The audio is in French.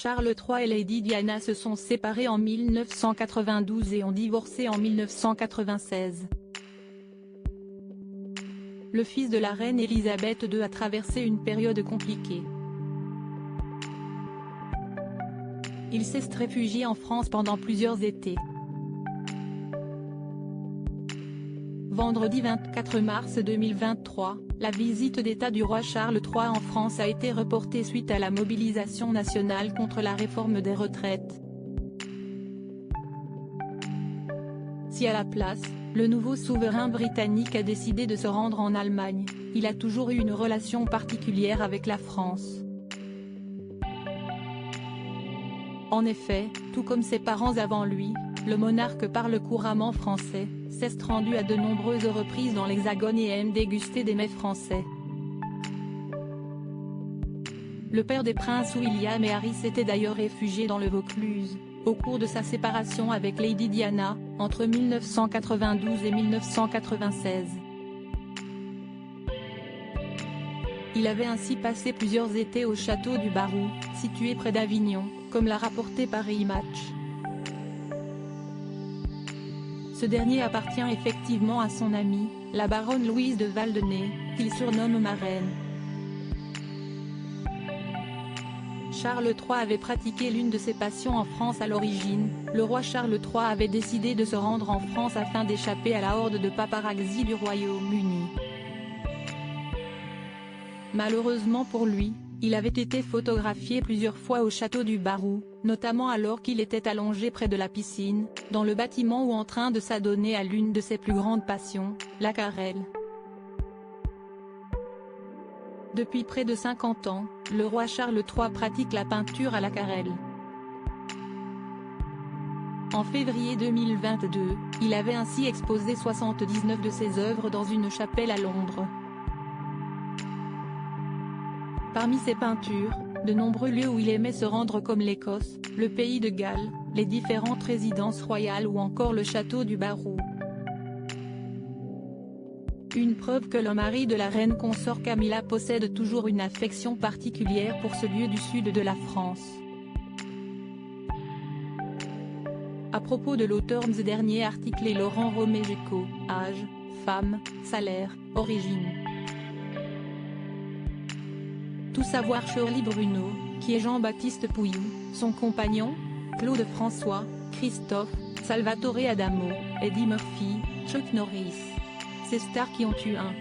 Charles III et Lady Diana se sont séparés en 1992 et ont divorcé en 1996. Le fils de la reine Elisabeth II a traversé une période compliquée. Il s'est réfugié en France pendant plusieurs étés. Vendredi 24 mars 2023, la visite d'État du roi Charles III en France a été reportée suite à la mobilisation nationale contre la réforme des retraites. Si à la place, le nouveau souverain britannique a décidé de se rendre en Allemagne, il a toujours eu une relation particulière avec la France. En effet, tout comme ses parents avant lui, le monarque parle couramment français, s'est rendu à de nombreuses reprises dans l'Hexagone et aime déguster des mets français. Le père des princes William et Harry s'était d'ailleurs réfugié dans le Vaucluse, au cours de sa séparation avec Lady Diana, entre 1992 et 1996. Il avait ainsi passé plusieurs étés au château du Barroux, situé près d'Avignon, comme l'a rapporté Paris Match. Ce dernier appartient effectivement à son amie, la baronne Louise de Valdenay, qu'il surnomme marraine. Charles III avait pratiqué l'une de ses passions en France à l'origine, le roi Charles III avait décidé de se rendre en France afin d'échapper à la horde de paparazzi du Royaume-Uni. Malheureusement pour lui, il avait été photographié plusieurs fois au château du Barroux, notamment alors qu'il était allongé près de la piscine, dans le bâtiment ou en train de s'adonner à l'une de ses plus grandes passions, la carèle. Depuis près de 50 ans, le roi Charles III pratique la peinture à l'aquarelle. En février 2022, il avait ainsi exposé 79 de ses œuvres dans une chapelle à Londres. Parmi ses peintures, de nombreux lieux où il aimait se rendre comme l'Écosse, le pays de Galles, les différentes résidences royales ou encore le château du Barroux. Une preuve que le mari de la reine consort Camilla possède toujours une affection particulière pour ce lieu du sud de la France. À propos de l'auteur de ce dernier article est Laurent Romégeco, âge, femme, salaire, origine. Tout savoir Shirley Bruno, qui est Jean-Baptiste Pouilloux, son compagnon, Claude François, Christophe, Salvatore Adamo, Eddie Murphy, Chuck Norris. Ces stars qui ont eu un